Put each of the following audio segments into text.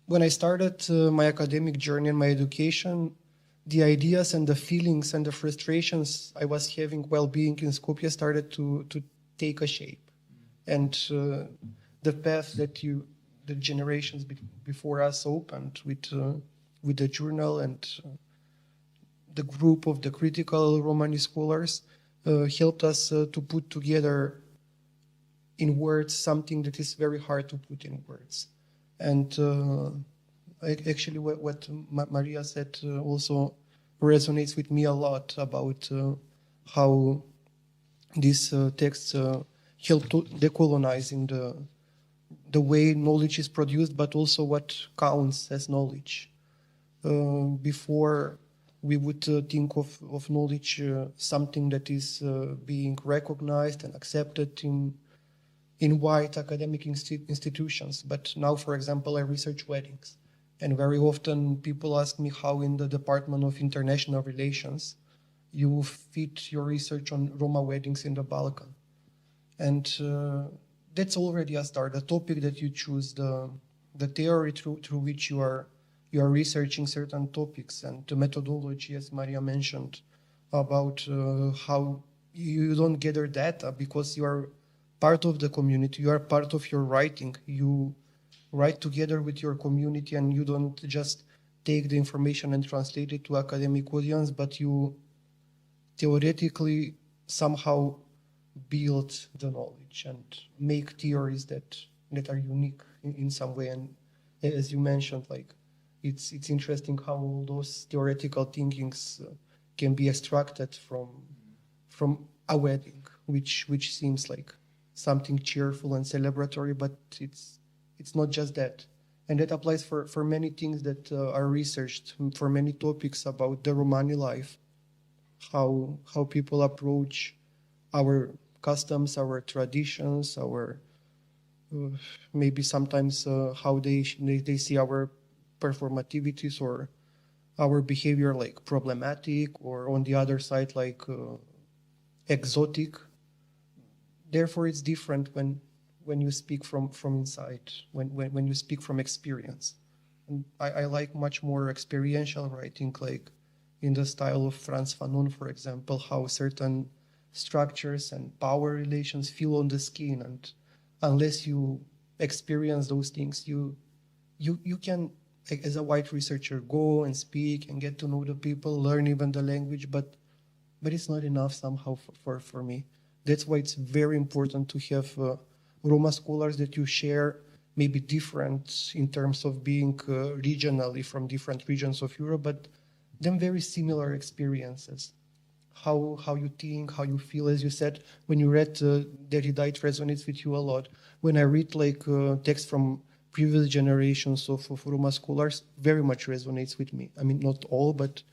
when I started my academic journey and my education, the ideas and the feelings and the frustrations I was having while being in Skopje started to take a shape. And the path that the generations before us opened with the journal and the group of the critical Romani scholars helped us to put together in words something that is very hard to put in words. And actually what Maria said also resonates with me a lot about how these texts help to decolonizing the way knowledge is produced, but also what counts as knowledge. Before we would think of knowledge something that is being recognized and accepted in white academic institutions. But now, for example, I research weddings. And very often people ask me how in the Department of International Relations you fit your research on Roma weddings in the Balkan. And that's already a start, the topic that you choose, the theory through which you are researching certain topics, and the methodology, as Maria mentioned, about how you don't gather data because you are part of the community, you are part of your writing, you write together with your community, and you don't just take the information and translate it to academic audience, but you theoretically somehow build the knowledge and make theories that are unique in some way. And as you mentioned, like it's interesting how all those theoretical thinkings can be extracted from a wedding, which seems like something cheerful and celebratory, but it's not just that. And that applies for many things that are researched, for many topics about the Romani life, how people approach our customs, our traditions, our maybe sometimes how they see our performativities or our behavior like problematic, or on the other side like exotic. Therefore, it's different when you speak from inside, when you speak from experience. And I like much more experiential writing, like in the style of Frans Fanon, for example, how certain structures and power relations feel on the skin, and unless you experience those things, you can, as a white researcher, go and speak and get to know the people, learn even the language, but it's not enough somehow for me. That's why it's very important to have Roma scholars that you share, maybe different in terms of being regionally from different regions of Europe, but then very similar experiences. How you think, how you feel, as you said, when you read Derrida, it resonates with you a lot. When I read like text from previous generations of Roma scholars, very much resonates with me. I mean, not all, but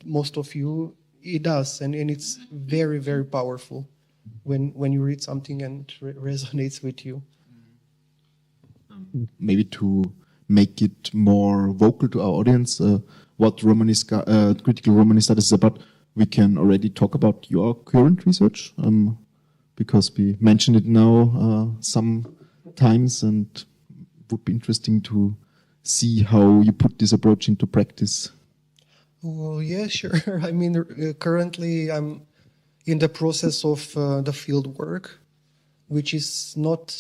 most of you, it does, and it's very, very powerful when you read something and resonates with you. Maybe to make it more vocal to our audience, what critical Romani studies is about, we can already talk about your current research, because we mentioned it now sometimes, and would be interesting to see how you put this approach into practice. Well, yeah, sure. I mean, currently I'm in the process of the field work, which is not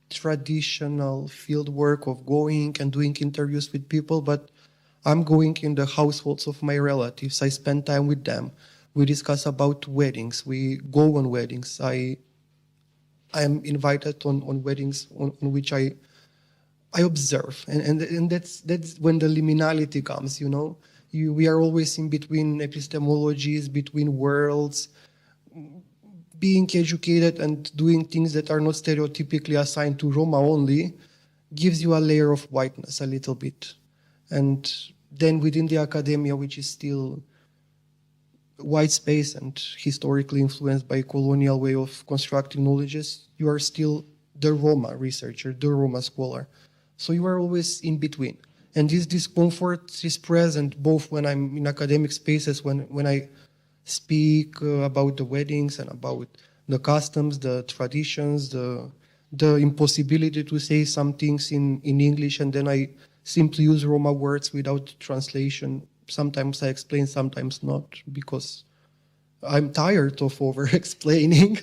traditional field work of going and doing interviews with people, but I'm going in the households of my relatives. I spend time with them. We discuss about weddings. We go on weddings. I am invited on weddings on which I observe, and that's when the liminality comes. You know, we are always in between epistemologies, between worlds. Being educated and doing things that are not stereotypically assigned to Roma only gives you a layer of whiteness a little bit. And then within the academia, which is still white space and historically influenced by colonial way of constructing knowledges, you are still the Roma researcher, the Roma scholar. So you are always in between. And this discomfort is present both when I'm in academic spaces, when I speak about the weddings and about the customs, the traditions, the impossibility to say some things in English, and then I simply use Roma words without translation. Sometimes I explain, sometimes not, because I'm tired of over-explaining.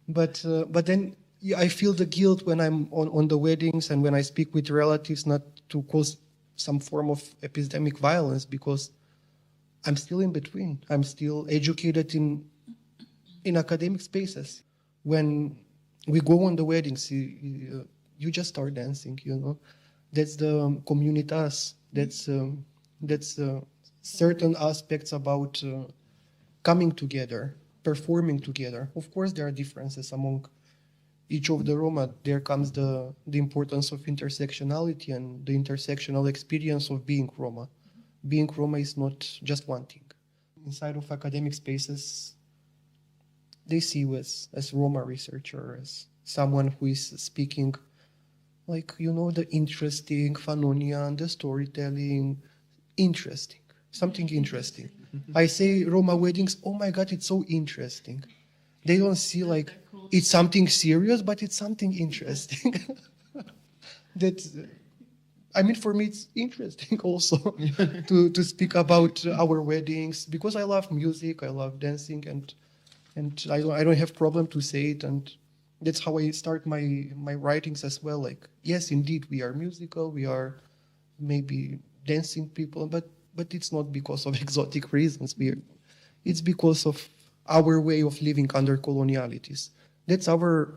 But then I feel the guilt when I'm on the weddings and when I speak with relatives not to cause some form of epidemic violence, because I'm still in between. I'm still educated in academic spaces. When we go on the weddings, you just start dancing, you know. That's the communitas. That's certain aspects about coming together, performing together. Of course, there are differences among each of the Roma. There comes the importance of intersectionality and the intersectional experience of being Roma. Being Roma is not just one thing. Inside of academic spaces, they see you as Roma researcher, as someone who is speaking, like, you know, the interesting, Fanonian, the storytelling, interesting, something interesting. I say Roma weddings, oh my God, it's so interesting. They don't see like it's something serious, but it's something interesting. I mean, for me, it's interesting also to speak about our weddings, because I love music, I love dancing, and I don't have problem to say it, and that's how I start my writings as well. Like, yes, indeed, we are musical, we are maybe dancing people, but it's not because of exotic reasons. It's because of our way of living under colonialities. That's our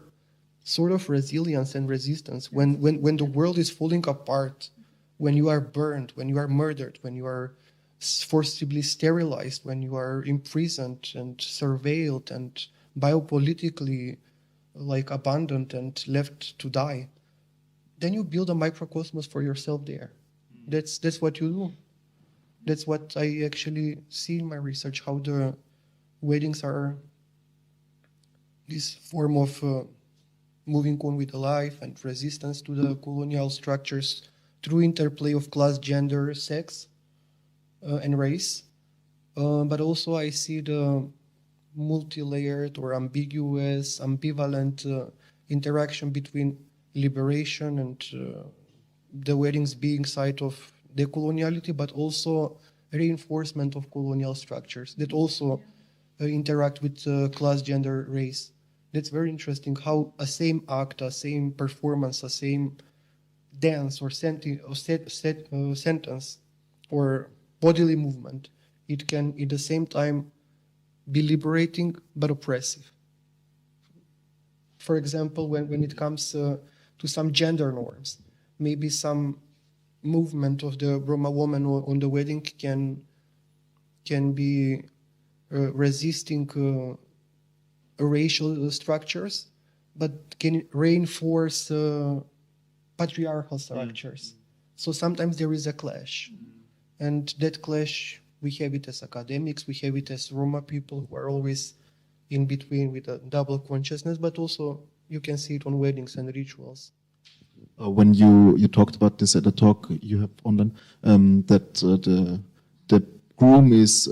sort of resilience and resistance. When the world is falling apart, when you are burned, when you are murdered, when you are forcibly sterilized, when you are imprisoned and surveilled and biopolitically like abandoned and left to die, then you build a microcosmos for yourself there. That's what you do. That's what I actually see in my research, how the weddings are this form of moving on with life and resistance to the colonial structures through interplay of class, gender, sex, and race. But also I see the multi-layered or ambiguous, ambivalent interaction between liberation and the weddings being site of decoloniality, but also reinforcement of colonial structures that also interact with class, gender, race. That's very interesting how a same act, a same performance, a same dance or sentence or bodily movement, it can at the same time be liberating but oppressive. For example, when it comes to some gender norms, maybe some movement of the Roma woman on the wedding can be resisting racial structures, but can reinforce patriarchal structures. So sometimes there is a clash. And that clash, we have it as academics, we have it as Roma people who are always in between with a double consciousness, but also you can see it on weddings and rituals. When you talked about this at a talk you have online, that the groom is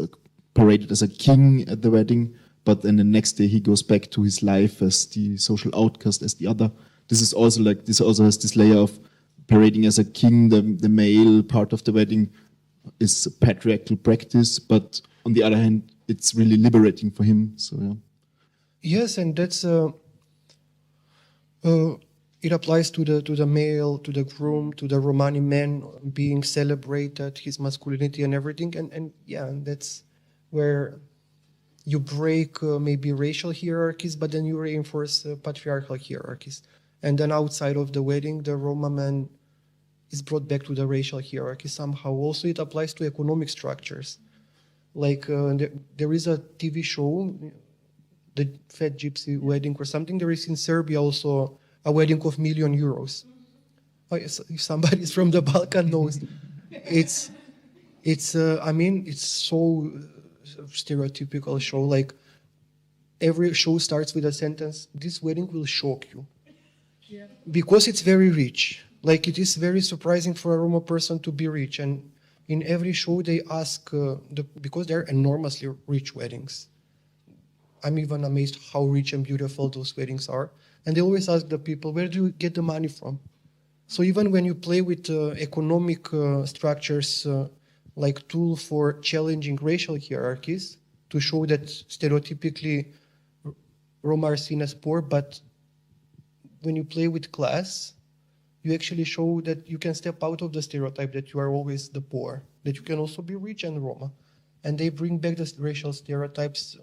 paraded as a king at the wedding, but then the next day he goes back to his life as the social outcast, as the other. This also has this layer of parading as a king. The male part of the wedding is a patriarchal practice, but on the other hand, it's really liberating for him. So yeah. Yes, and that's it applies to the male, to the groom, to the Romani man being celebrated, his masculinity and everything, and yeah, and that's where you break maybe racial hierarchies, but then you reinforce patriarchal hierarchies. And then outside of the wedding, the Roma man is brought back to the racial hierarchy somehow. Also, it applies to economic structures. Like there is a TV show, the Fat Gypsy Wedding or something. There is in Serbia also a wedding of €1,000,000. If somebody is from the Balkan knows, it's I mean, it's so stereotypical show. Like every show starts with a sentence, "This wedding will shock you." Yeah. Because it's very rich. Like it is very surprising for a Roma person to be rich. And in every show they ask, because they're enormously rich weddings. I'm even amazed how rich and beautiful those weddings are. And they always ask the people, where do you get the money from? So even when you play with economic structures like tool for challenging racial hierarchies to show that stereotypically Roma are seen as poor, but when you play with class, you actually show that you can step out of the stereotype that you are always the poor, that you can also be rich and Roma. And they bring back the racial stereotypes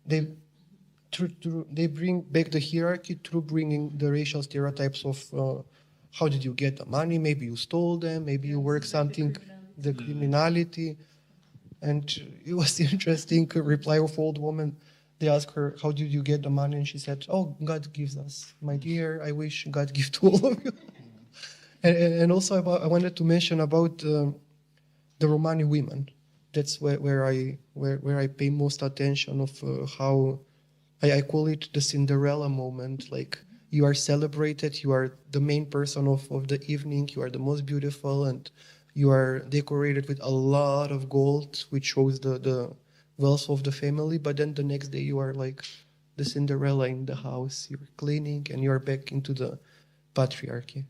they bring back the hierarchy through bringing the racial stereotypes of how did you get the money? Maybe you stole them, maybe you work something, the criminality. And it was interesting reply of old woman. They asked her, how did you get the money? And she said, oh, God gives us. My dear, I wish God give to all of you. And also I wanted to mention about the Romani women. That's where I pay most attention of how I call it the Cinderella moment. Like you are celebrated, you are the main person of the evening, you are the most beautiful, and you are decorated with a lot of gold, which shows the wealth of the family. But then the next day you are like the Cinderella in the house. You're cleaning and you're back into the patriarchy.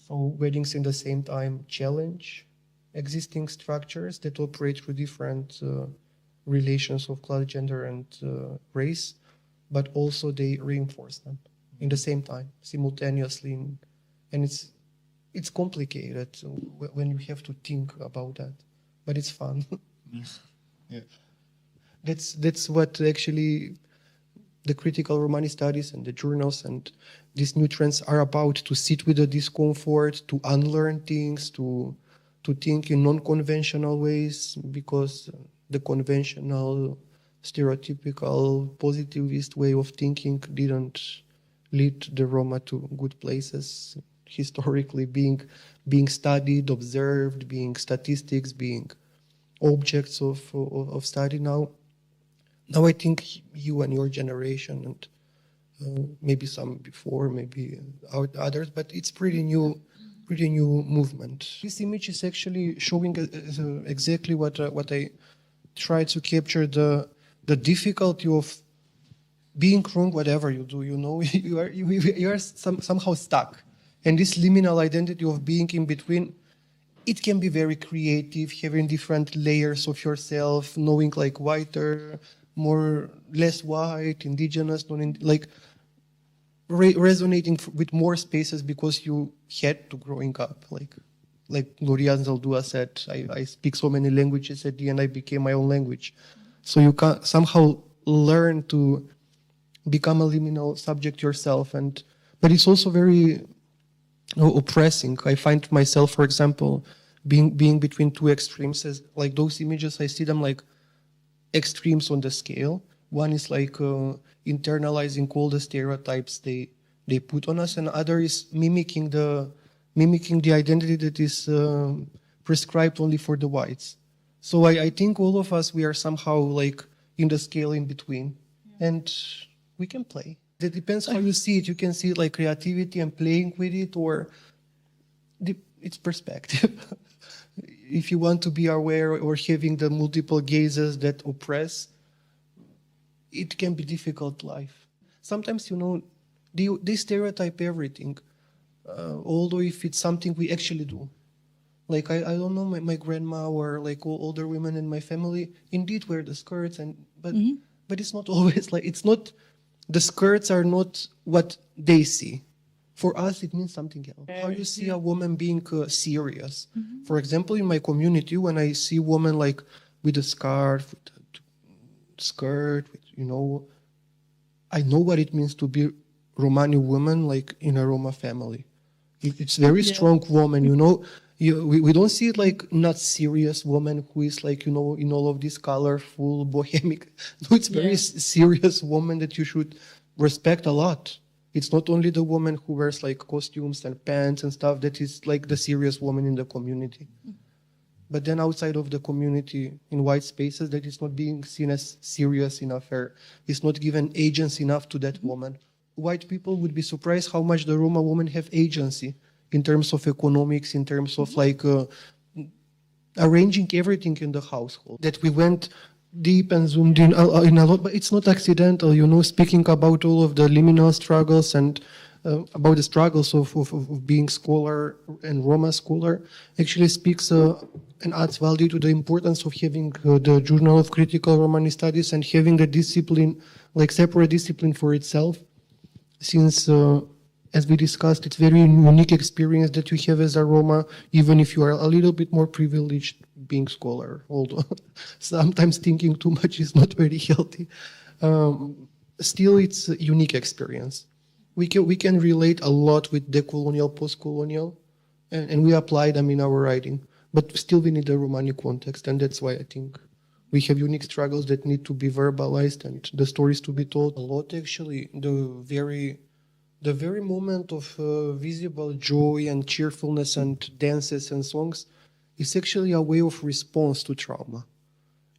So weddings in the same time challenge existing structures that operate through different relations of class, gender, and race, but also they reinforce them in the same time, simultaneously. And it's complicated when you have to think about that, but it's fun. Yeah. That's what actually the critical Romani studies and the journals and these new trends are about, to sit with the discomfort, to unlearn things, to think in non-conventional ways, because the conventional, stereotypical, positivist way of thinking didn't lead the Roma to good places, historically being studied, observed, being statistics, being objects of study. Now I think you and your generation, and maybe some before, maybe others, but it's pretty new movement. This image is actually showing exactly what I tried to capture, the difficulty of being wrong, whatever you do. You know, you are somehow stuck, and this liminal identity of being in between. It can be very creative, having different layers of yourself, knowing like whiter, less white, indigenous, resonating with more spaces because you had to growing up. Like Gloria Zaldua said, I speak so many languages at the end I became my own language. So you can somehow learn to become a liminal subject yourself, but it's also very oppressing. I find myself, for example, being between two extremes. As like those images, I see them like extremes on the scale. One is like internalizing all the stereotypes they put on us, and other is mimicking the identity that is prescribed only for the whites. So I think all of us, we are somehow like in the scale in between, and we can play. It depends how you see it. You can see it like creativity and playing with it, or it's perspective. If you want to be aware or having the multiple gazes that oppress, it can be difficult life. Sometimes, you know, they stereotype everything, although if it's something we actually do. Like, I don't know, my grandma or like older women in my family indeed wear the skirts, but it's not always like, it's not, the skirts are not what they see. For us, it means something else. How you see a woman being serious. Mm-hmm. For example, in my community, when I see women like with a scarf, with a skirt, you know, I know what it means to be Romani woman, like in a Roma family. It's very strong woman, you know. We don't see it like not serious woman who is like, you know, in all of this colorful, bohemic. No, it's very serious woman that you should respect a lot. It's not only the woman who wears like costumes and pants and stuff that is like the serious woman in the community. But then outside of the community, in white spaces, that is not being seen as serious enough, or is not given agency enough to that woman. White people would be surprised how much the Roma women have agency in terms of economics, in terms of like arranging everything in the household. That we went deep and zoomed in a lot, but it's not accidental, you know, speaking about all of the liminal struggles and about the struggles of being scholar and Roma scholar actually speaks and adds value to the importance of having the Journal of Critical Romani Studies and having the discipline, like separate discipline for itself, since as we discussed, it's very unique experience that you have as a Roma, even if you are a little bit more privileged being scholar, although sometimes thinking too much is not very healthy. Still, it's a unique experience. We can relate a lot with decolonial, post-colonial, and we apply them in our writing. But still, we need a Romani context, and that's why I think we have unique struggles that need to be verbalized and the stories to be told. A lot, actually, the very moment of visible joy and cheerfulness and dances and songs is actually a way of response to trauma.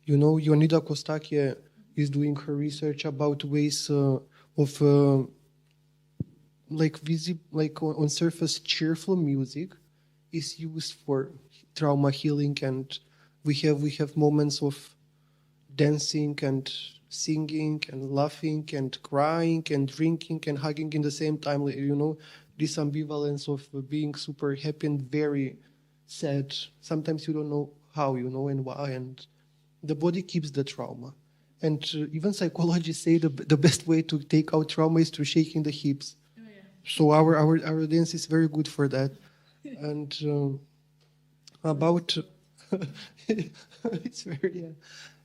You know, Ionida Kostakie is doing her research about ways of on surface cheerful music is used for trauma healing, and we have moments of dancing and singing and laughing and crying and drinking and hugging in the same time. You know, this ambivalence of being super happy and very sad. Sometimes you don't know how, you know, and why, and the body keeps the trauma. And even psychologists say the best way to take out trauma is through shaking the hips. Oh, yeah. So our dance is very good for that. And about it's very, yeah.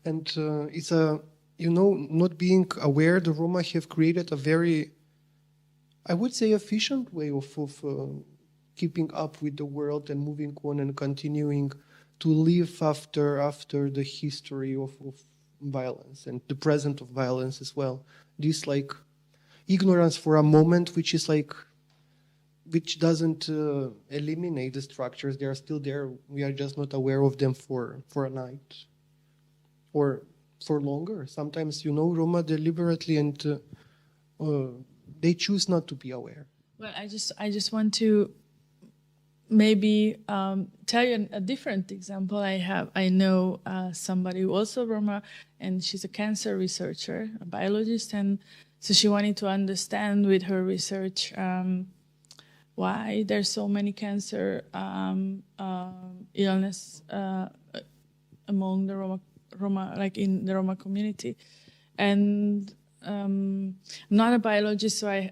And it's a, you know, not being aware, the Roma have created a very, I would say, efficient way of keeping up with the world and moving on and continuing to live after the history of violence and the present of violence as well. This like ignorance for a moment, which is like, which doesn't eliminate the structures. They are still there. We are just not aware of them for a night or for longer. Sometimes, you know, Roma deliberately and they choose not to be aware. Well, I just want to maybe tell you a different example. I know somebody who also Roma, and she's a cancer researcher, a biologist, and so she wanted to understand with her research why there's so many cancer illness among the Roma, like in the Roma community. And I'm not a biologist, so I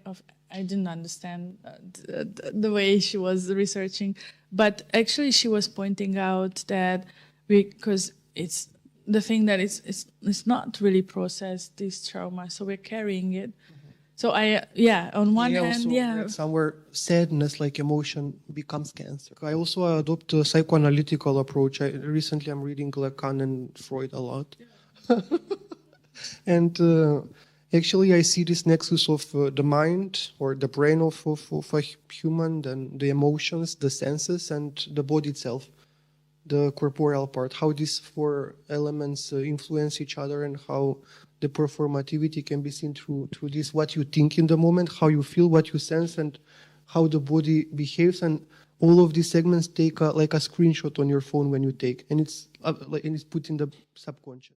didn't understand the way she was researching. But actually she was pointing out that because it's the thing that it's not really processed, this trauma, so we're carrying it. So on one hand, like somewhere sadness, like emotion, becomes cancer. I also adopt a psychoanalytical approach. Recently I'm reading Lacan and Freud a lot. Yeah. And actually I see this nexus of the mind or the brain of a human, and the emotions, the senses, and the body itself, the corporeal part, how these four elements influence each other, and how the performativity can be seen through this, what you think in the moment, how you feel, what you sense, and how the body behaves. And all of these segments take like a screenshot on your phone when you take, and it's put in the subconscious.